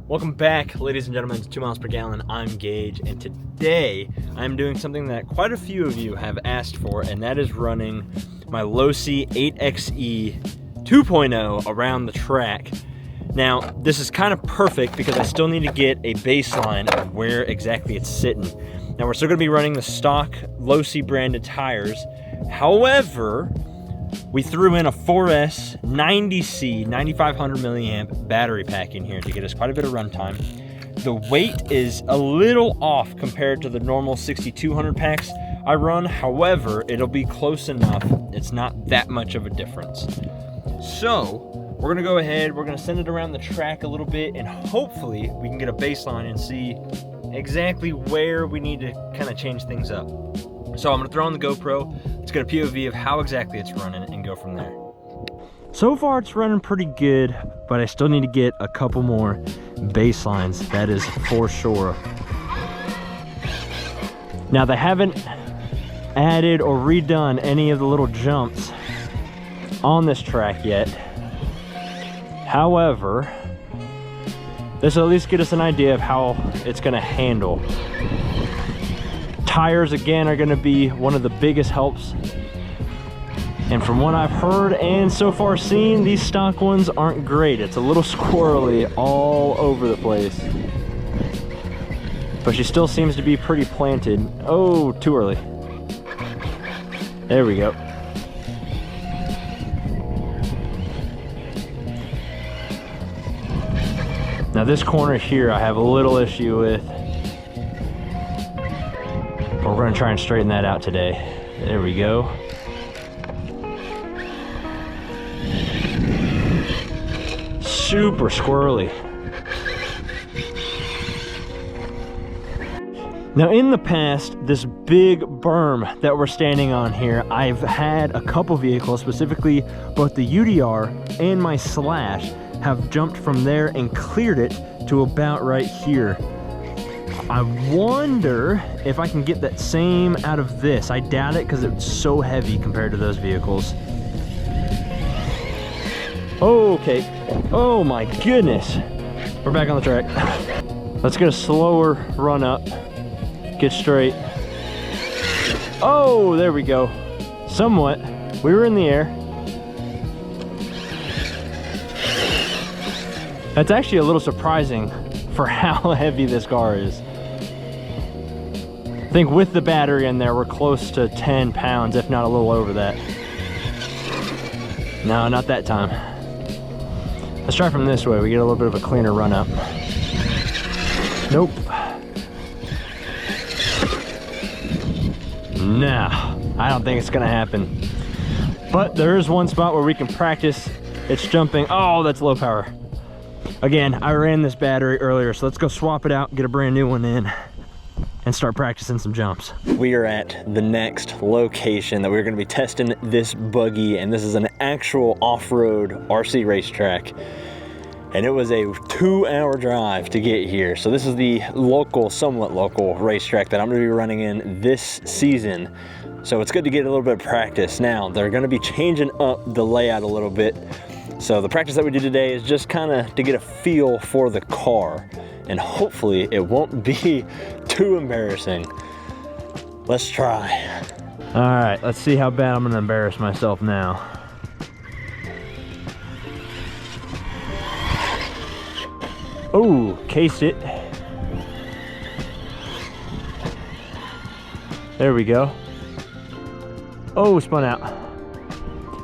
Welcome back, ladies and gentlemen, to 2 miles per gallon. I'm Gage, and today I'm doing something that quite a few of you have asked for, and that is running my LOSI 8XE 2.0 around the track. Now, this is kind of perfect because I still need to get a baseline of where exactly it's sitting. Now, we're still going to be running the stock LOSI branded tires. However, we threw in a 4S 90C 9500 milliamp battery pack in here to get us quite a bit of runtime. The weight is a little off compared to the normal 6200 packs I run. However, it'll be close enough. It's not that much of a difference. So we're gonna go ahead, we're gonna send it around the track a little bit, and hopefully we can get a baseline and see exactly where we need to kind of change things up. So I'm gonna throw on the GoPro, let's get a POV of how exactly it's running and go from there. So far it's running pretty good, but I still need to get a couple more baselines, that is for sure. Now they haven't added or redone any of the little jumps on this track yet. However, this will at least get us an idea of how it's gonna handle. Tires again are gonna be one of the biggest helps. And from what I've heard and so far seen, these stock ones aren't great. It's a little squirrely all over the place. But she still seems to be pretty planted. Oh, too early. There we go. Now this corner here I have a little issue with. But we're gonna try and straighten that out today. There we go. Super squirrely. Now in the past, this big berm that we're standing on here, I've had a couple vehicles, specifically both the UDR and my Slash, have jumped from there and cleared it to about right here. I wonder if I can get that same out of this. I doubt it because it's so heavy compared to those vehicles. Okay. Oh my goodness. We're back on the track. Let's get a slower run up. Get straight. Oh, there we go. Somewhat. We were in the air. That's actually a little surprising for how heavy this car is. I think with the battery in there, we're close to 10 pounds, if not a little over that. No, not that time. Let's try from this way. We get a little bit of a cleaner run up. Nope. No, I don't think it's gonna happen. But there is one spot where we can practice. It's jumping. Oh, that's low power. Again, I ran this battery earlier, so let's go swap it out, get a brand new one in, and start practicing some jumps. We are at the next location that we're gonna be testing this buggy, and this is an actual off-road RC racetrack. And it was a 2-hour drive to get here. So this is the local, somewhat local racetrack that I'm gonna be running in this season. So it's good to get a little bit of practice. Now, they're gonna be changing up the layout a little bit. So the practice that we do today is just kind of to get a feel for the car, and hopefully it won't be too embarrassing. Let's try. All right, let's see how bad I'm gonna embarrass myself now. Oh, cased it. There we go. Oh, spun out.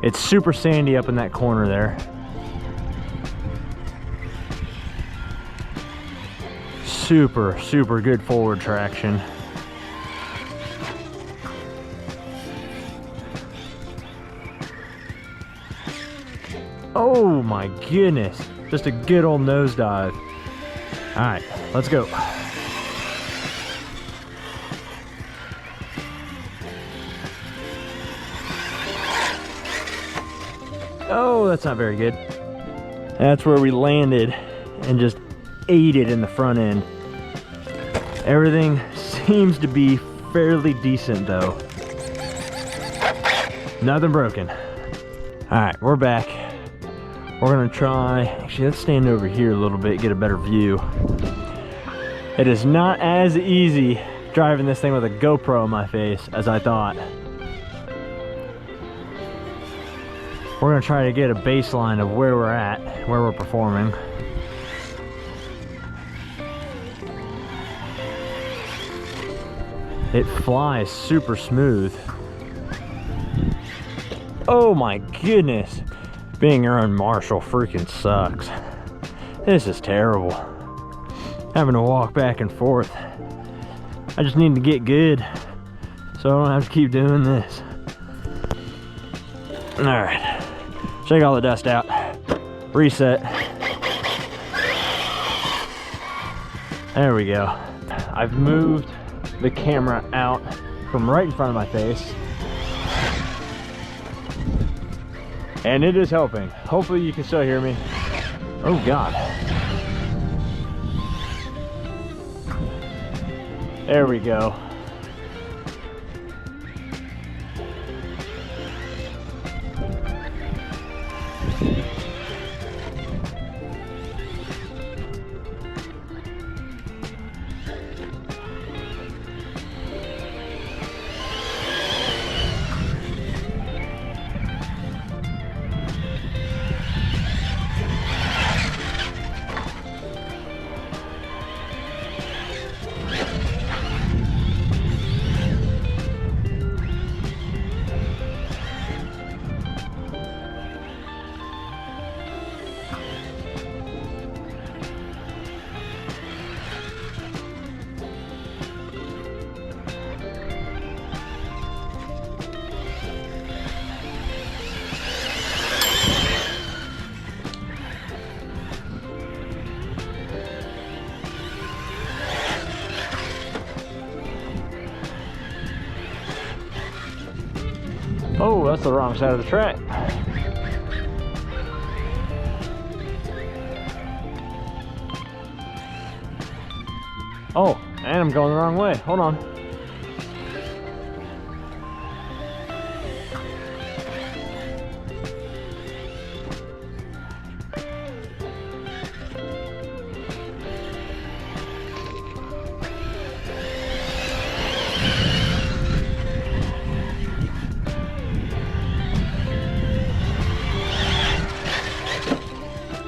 It's super sandy up in that corner there. Super, super good forward traction. Oh my goodness. Just a good old nosedive. All right, let's go. Oh, that's not very good. That's where we landed and just ate it in the front end. Everything seems to be fairly decent though. Nothing broken. All right, we're back. We're gonna try, actually let's stand over here a little bit, get a better view. It is not as easy driving this thing with a GoPro in my face as I thought. We're gonna try to get a baseline of where we're at, where we're performing. It flies super smooth. Oh my goodness. Being your own marshal freaking sucks. This is terrible. Having to walk back and forth. I just need to get good so I don't have to keep doing this. All right, shake all the dust out, reset. There we go. I've moved the camera out from right in front of my face, and it is helping. Hopefully you can still hear me. Oh God. There we go. Oh, that's the wrong side of the track. Oh, and I'm going the wrong way. Hold on.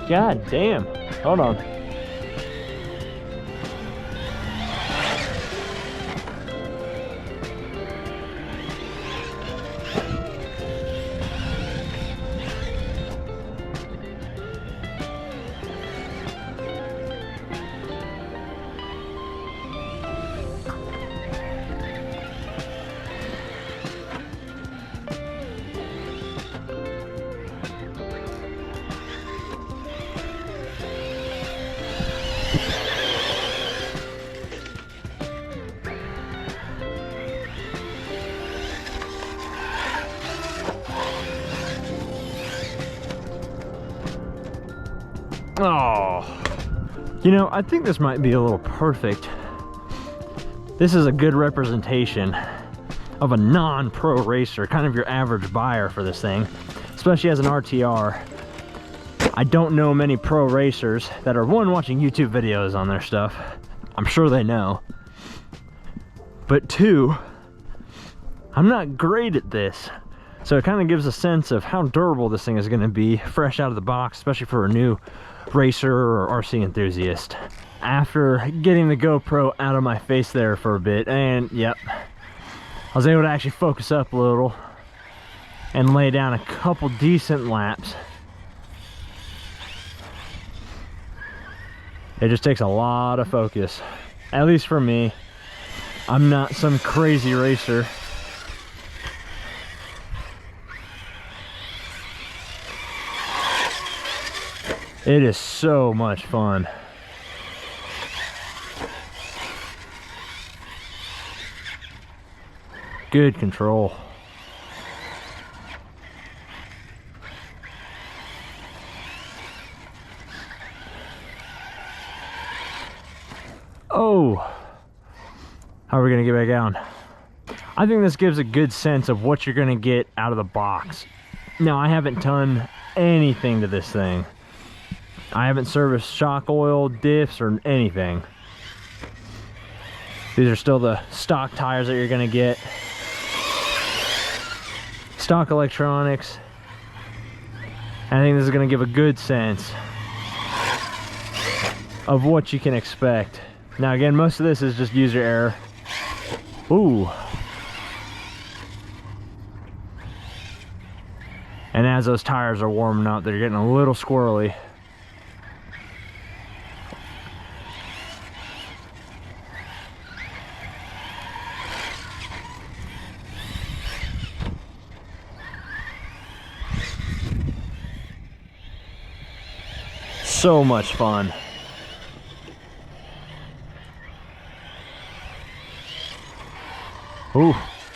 God damn. Hold on. Oh, you know, I think this might be a little perfect. This is a good representation of a non-pro racer, kind of your average buyer for this thing, especially as an RTR. I don't know many pro racers that are, one, watching YouTube videos on their stuff. I'm sure they know. But two, I'm not great at this. So it kind of gives a sense of how durable this thing is going to be fresh out of the box, especially for a new racer or RC enthusiast. After getting the GoPro out of my face there for a bit, and yep, I was able to actually focus up a little and lay down a couple decent laps. It just takes a lot of focus, at least for me. I'm not some crazy racer. It is so much fun. Good control. Oh, how are we gonna get back down? I think this gives a good sense of what you're gonna get out of the box. Now, I haven't done anything to this thing. I haven't serviced shock oil, diffs, or anything. These are still the stock tires that you're gonna get. Stock electronics. I think this is gonna give a good sense of what you can expect. Now again, most of this is just user error. Ooh. And as those tires are warming up, they're getting a little squirrely. So much fun. Ooh,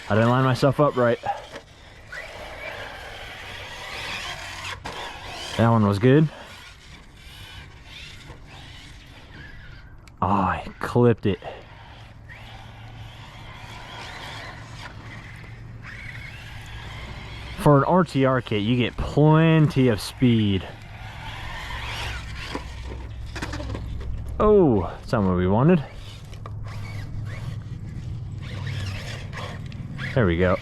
I didn't line myself up right. That one was good. Oh, I clipped it. For an RTR kit, you get plenty of speed. Oh, that's not what we wanted. There we go.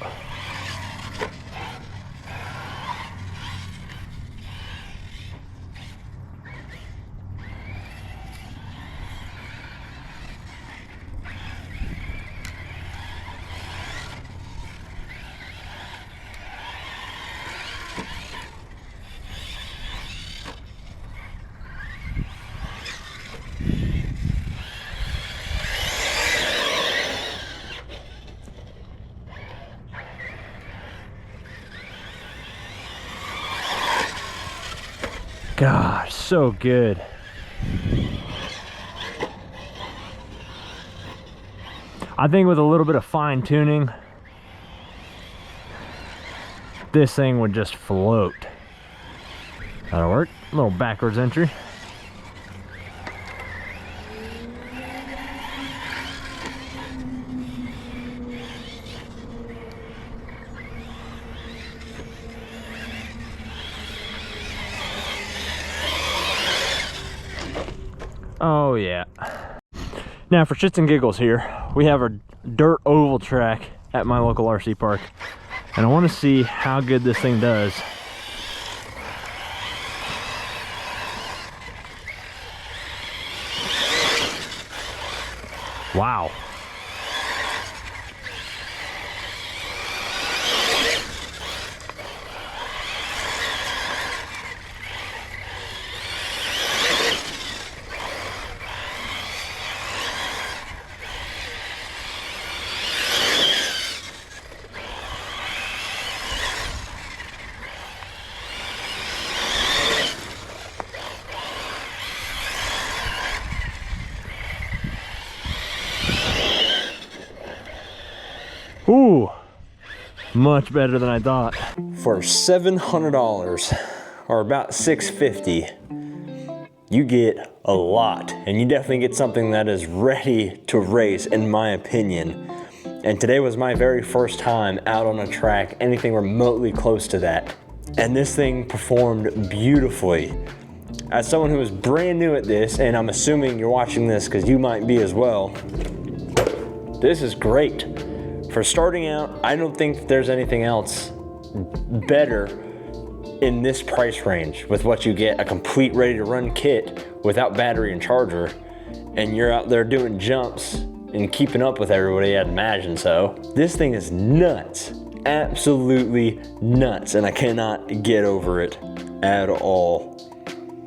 Gosh, so good. I think with a little bit of fine tuning, this thing would just float. That'll work. A little backwards entry. Oh yeah. Now for shits and giggles here, we have a dirt oval track at my local RC park. And I want to see how good this thing does. Wow. Ooh, much better than I thought. For $700, or about $650, you get a lot, and you definitely get something that is ready to race, in my opinion. And today was my very first time out on a track, anything remotely close to that. And this thing performed beautifully. As someone who is brand new at this, and I'm assuming you're watching this because you might be as well, this is great. For starting out, I don't think there's anything else better in this price range with what you get, a complete ready to run kit without battery and charger, and you're out there doing jumps and keeping up with everybody, I'd imagine so. This thing is nuts, absolutely nuts, and I cannot get over it at all.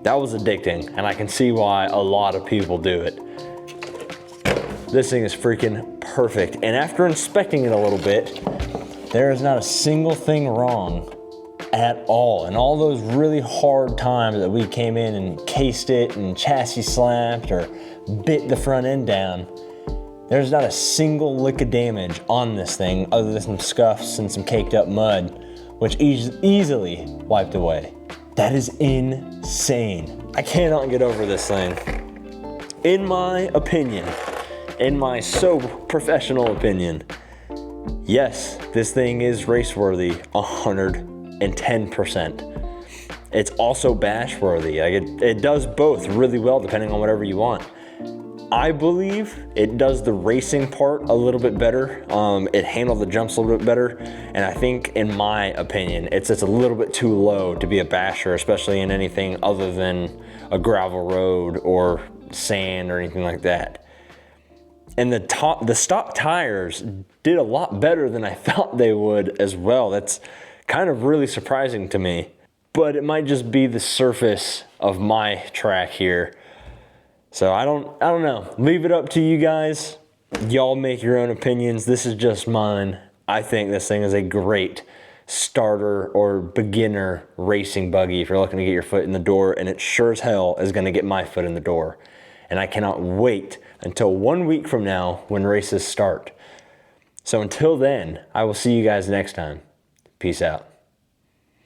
That was addicting, and I can see why a lot of people do it. This thing is freaking perfect. And after inspecting it a little bit, there is not a single thing wrong at all. And all those really hard times that we came in and cased it and chassis slapped or bit the front end down, there's not a single lick of damage on this thing other than some scuffs and some caked up mud, which easily wiped away. That is insane. I cannot get over this thing. In my opinion, in my so professional opinion, yes, this thing is race worthy 110%. It's also bash worthy. Like it does both really well depending on whatever you want. I believe it does the racing part a little bit better. It handled the jumps a little bit better. And I think, in my opinion, it's a little bit too low to be a basher, especially in anything other than a gravel road or sand or anything like that. And the stock tires did a lot better than I thought they would as well. That's kind of really surprising to me. But it might just be the surface of my track here. So I don't know. Leave it up to you guys. Y'all make your own opinions. This is just mine. I think this thing is a great starter or beginner racing buggy if you're looking to get your foot in the door, and it sure as hell is going to get my foot in the door. And I cannot wait until 1 week from now when races start. So until then, I will see you guys next time. Peace out.